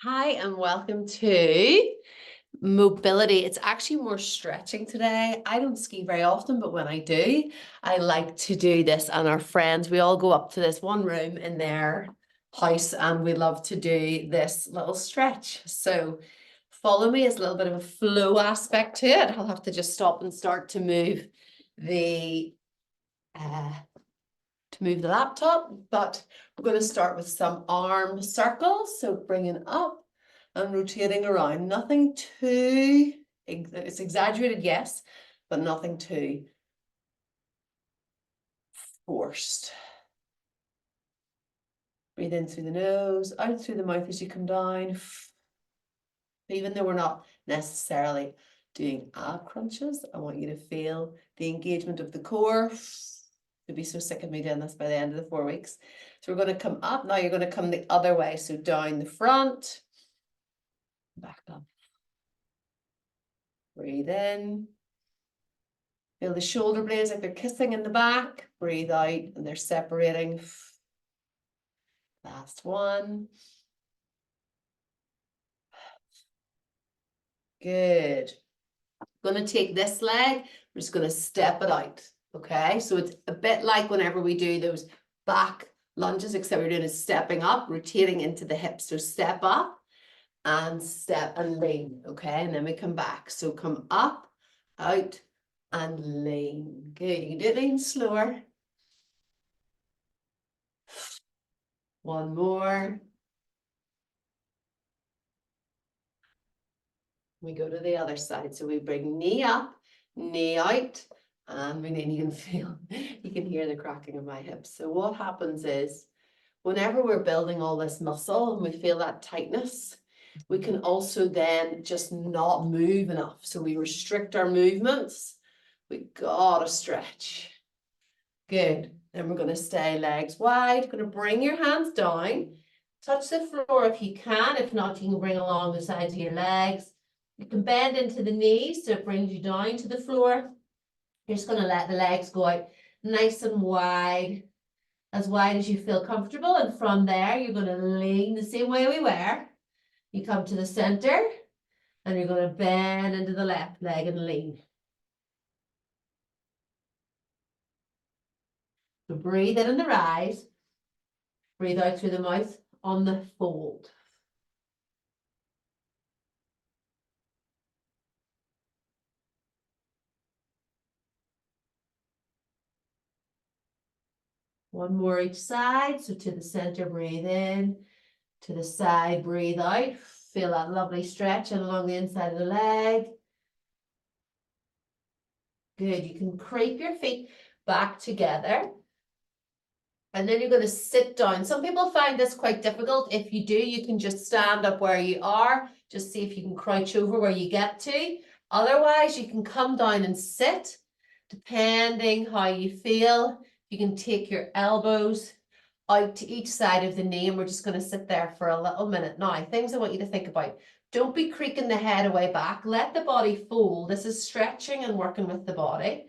Hi, and welcome to mobility. It's actually more stretching today. I don't ski very often, but when I do, I like to do this. And our friends, we all go up to this one room in their house and we love to do this little stretch. So follow me. It's a little bit of a flow aspect to it. I'll have to just stop and start to move the uh, laptop, but we're going to start with some arm circles. So bringing up and rotating around. Nothing too, it's exaggerated, yes, but nothing too forced. Breathe in through the nose, out through the mouth as you come down. Even though we're not necessarily doing ab crunches, I want you to feel the engagement of the core. You'll be so sick of me doing this by the end of the 4 weeks. So we're going to come up. Now you're going to come the other way. So down the front, back up. Breathe in. Feel the shoulder blades like they're kissing in the back. Breathe out and they're separating. Last one. Good. Going to take this leg. We're just going to step it out. Okay. So it's a bit like whenever we do those back lunges, except we're doing is stepping up, rotating into the hips. So step up and step and lean. Okay. And then we come back. So come up, out, and lean. Good. You can do it lean slower. One more. We go to the other side. So we bring knee up, knee out, and you can feel, you can hear the cracking of my hips. So what happens is, whenever we're building all this muscle and we feel that tightness, we can also then just not move enough. So we restrict our movements. We gotta stretch. Good. Then we're gonna stay legs wide. Gonna bring your hands down. Touch the floor if you can. If not, you can bring along the sides of your legs. You can bend into the knees so it brings you down to the floor. You're just going to let the legs go out nice and wide as you feel comfortable. And from there, you're going to lean the same way we were. You come to the center and you're going to bend into the left leg and lean. So breathe in on the rise. Breathe out through the mouth on the fold. One more each side. So to the center, breathe in. To the side, breathe out. Feel that lovely stretch along the inside of the leg. Good. You can creep your feet back together. And then you're going to sit down. Some people find this quite difficult. If you do, you can just stand up where you are. Just see if you can crouch over where you get to. Otherwise, you can come down and sit, depending how you feel. You can take your elbows out to each side of the knee, and we're just going to sit there for a little minute. Now, things I want you to think about. Don't be creaking the head away back. Let the body fold. This is stretching and working with the body.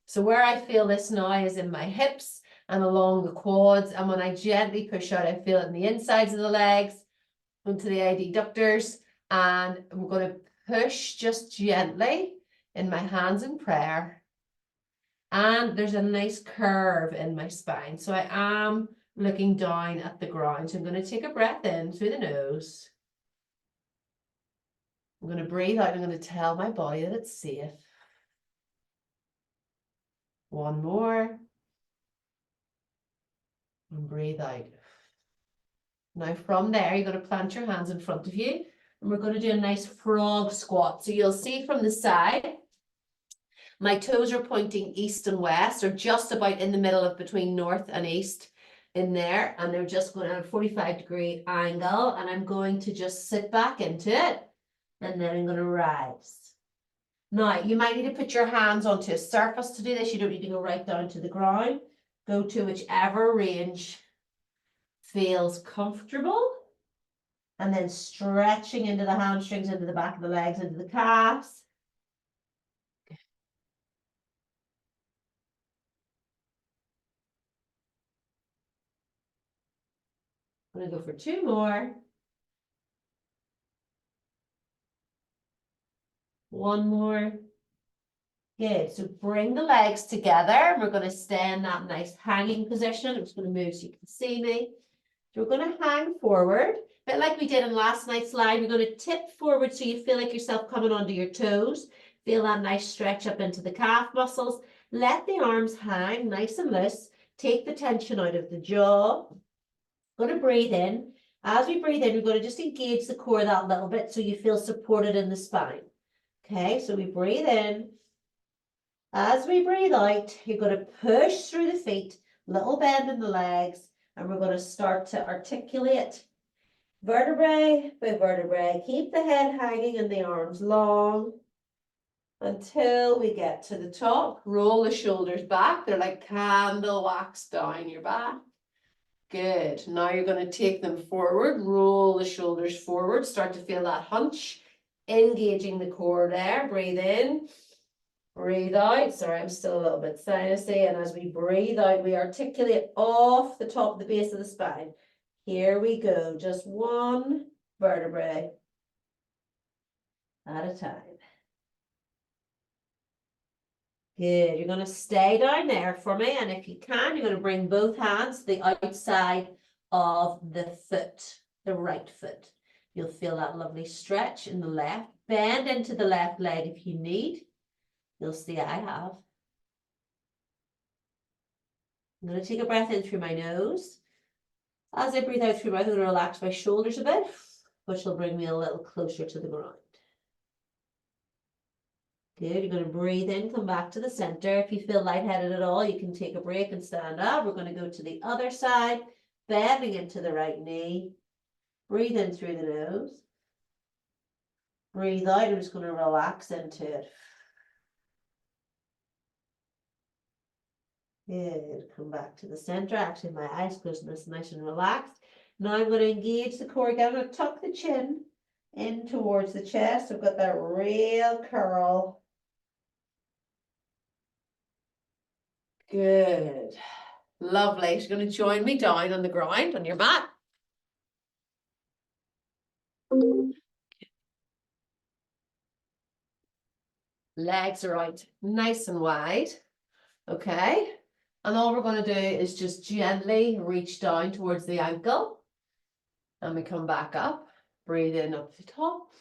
So where I feel this now is in my hips and along the quads. And when I gently push out, I feel it in the insides of the legs, into the adductors. And I'm going to push just gently in my hands in prayer. And there's a nice curve in my spine. So I am looking down at the ground. So I'm going to take a breath in through the nose. I'm going to breathe out. I'm going to tell my body that it's safe. One more. And breathe out. Now from there, you're going to plant your hands in front of you. And we're going to do a nice frog squat. So you'll see from the side, my toes are pointing east and west, or just about in the middle of between north and east in there. And they're just going at a 45-degree angle. And I'm going to just sit back into it. And then I'm going to rise. Now, you might need to put your hands onto a surface to do this. You don't need to go right down to the ground. Go to whichever range feels comfortable. And then stretching into the hamstrings, into the back of the legs, into the calves. I'm going to go for two more. One more. Good. So bring the legs together. We're going to stay in that nice hanging position. I'm just going to move so you can see me. So we're going to hang forward, a bit like we did in last night's slide. We're going to tip forward so you feel like yourself coming onto your toes. Feel that nice stretch up into the calf muscles. Let the arms hang nice and loose. Take the tension out of the jaw. Going to breathe in. As we breathe in, we're going to just engage the core that little bit so you feel supported in the spine. Okay, so we breathe in. As we breathe out, you're going to push through the feet, little bend in the legs, and we're going to start to articulate vertebrae by vertebrae. Keep the head hanging and the arms long until we get to the top. Roll the shoulders back. They're like candle wax down your back. Good. Now you're going to take them forward. Roll the shoulders forward. Start to feel that hunch. Engaging the core there. Breathe in. Breathe out. Sorry, I'm still a little bit sinusy. And as we breathe out, we articulate off the top of the base of the spine. Here we go. Just one vertebrae at a time. Good. You're going to stay down there for me. And if you can, you're going to bring both hands to the outside of the foot, the right foot. You'll feel that lovely stretch in the left. Bend into the left leg if you need. You'll see I have. I'm going to take a breath in through my nose. As I breathe out through my mouth, I'm going to relax my shoulders a bit, which will bring me a little closer to the ground. Good. You're going to breathe in, come back to the center. If you feel lightheaded at all, you can take a break and stand up. We're going to go to the other side, bending into the right knee. Breathe in through the nose. Breathe out. I'm just going to relax into it. Good. Come back to the center. Actually, my eyes closed nice and relaxed. Now I'm going to engage the core again. I'm going to tuck the chin in towards the chest. I've got that real curl. Good. Lovely. You're going to join me down on the ground on your mat. Legs are out nice and wide. Okay. And all we're going to do is just gently reach down towards the ankle. And we come back up. Breathe in up to the top.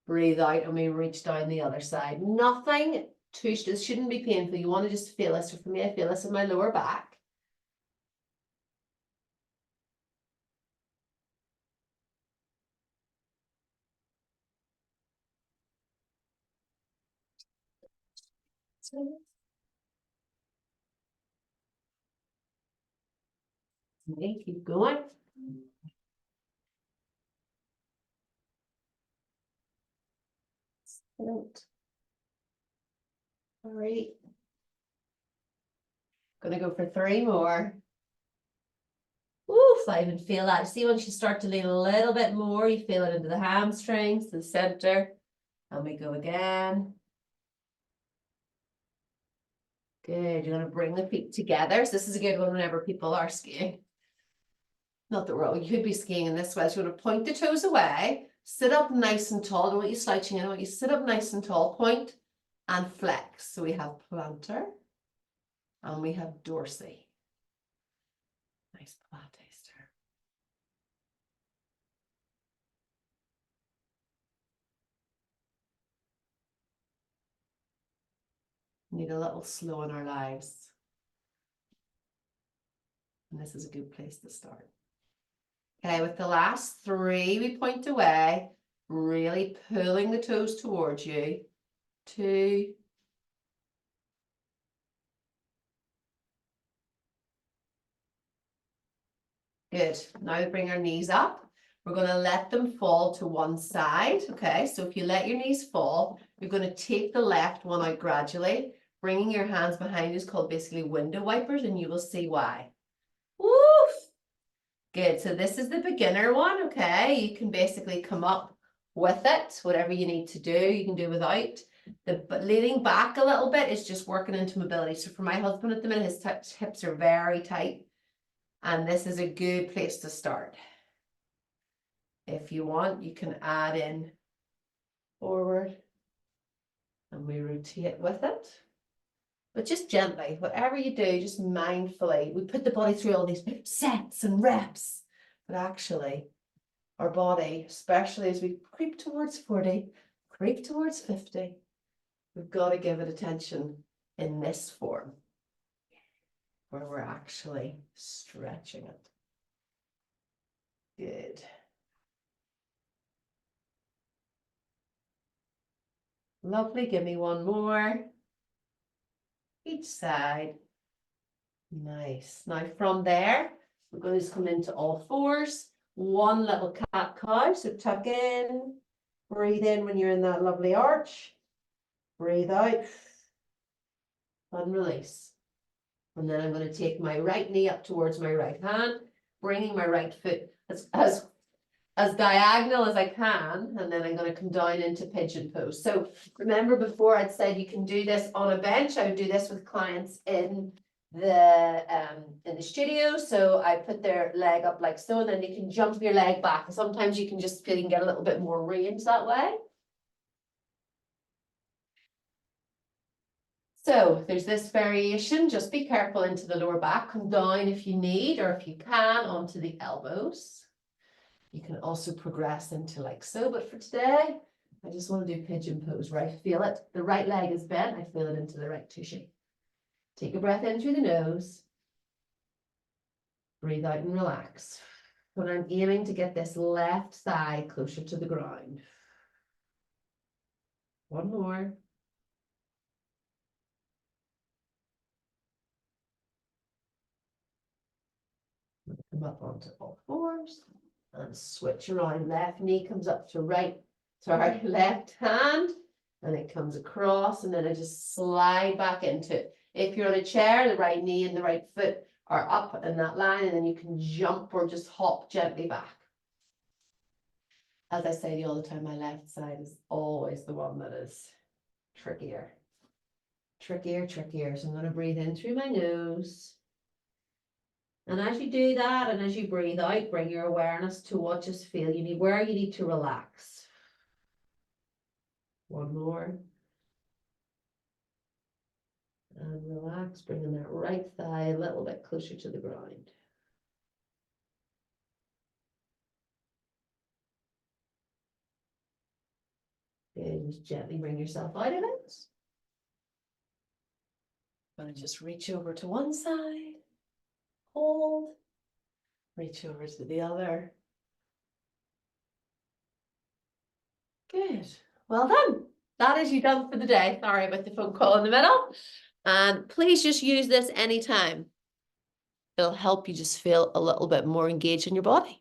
Breathe out and we reach down the other side. Nothing too, this shouldn't be painful. You want to just feel this. So for me, I feel this in my lower back. Okay, keep going. All right. Gonna go for 3 more. Oof, I even feel that. See, once you start to lean a little bit more, you feel it into the hamstrings, the center. And we go again. Good. You're gonna bring the feet together. So this is a good one whenever people are skiing. Not that we're all, you could be skiing in this way. So you're gonna point the toes away, sit up nice and tall. I don't want you slouching in. I want you to sit up nice and tall, point and flex. So we have plantar and we have dorsi. Nice Pilates there. Need a little slow in our lives. And this is a good place to start. Okay, with the last 3, we point away, really pulling the toes towards you. 2. Good. Now we bring our knees up. We're going to let them fall to one side. Okay, so if you let your knees fall, you're going to take the left one out gradually. Bringing your hands behind you is called basically window wipers, and you will see why. Woof! Good. So this is the beginner one. Okay, you can basically come up with it, whatever you need to do. You can do without. But leaning back a little bit is just working into mobility. So for my husband at the minute, his hips are very tight. And this is a good place to start. If you want, you can add in forward And we rotate with it. But just gently, whatever you do, just mindfully. We put the body through all these sets and reps, but actually our body, especially as we creep towards 40, creep towards 50, we've got to give it attention in this form, where we're actually stretching it. Good. Lovely, give me one more. Each side. Nice. Now from there, we're going to come into all fours. One little cat-cow, so tuck in. Breathe in when you're in that lovely arch. Breathe out. And release. And then I'm going to take my right knee up towards my right hand, bringing my right foot as diagonal as I can, and then I'm going to come down into pigeon pose. So remember before I'd said you can do this on a bench. I would do this with clients in the studio. So I put their leg up like so, and then you can jump your leg back. And sometimes you can just get a little bit more range that way. So there's this variation. Just be careful into the lower back. Come down if you need, or if you can, onto the elbows. You can also progress into like so, but for today, I just want to do pigeon pose where I feel it. The right leg is bent, I feel it into the right tissue. Take a breath in through the nose. Breathe out and relax. When I'm aiming to get this left thigh closer to the ground. One more. Come up onto all fours. And switch around. Left knee comes up to left hand, and it comes across, and then I just slide back into it. If you're on a chair, the right knee and the right foot are up in that line, and then you can jump or just hop gently back. As I say all the time, my left side is always the one that is trickier. Trickier. So I'm going to breathe in through my nose. And as you do that, and as you breathe out, bring your awareness to what just feel you need, where you need to relax. One more. And relax, bringing that right thigh a little bit closer to the ground. And just gently bring yourself out of it. I'm going to just reach over to one side. Hold, reach over to the other. Good. Well done. That is you done for the day. Sorry about the phone call in the middle. And please just use this anytime. It'll help you just feel a little bit more engaged in your body.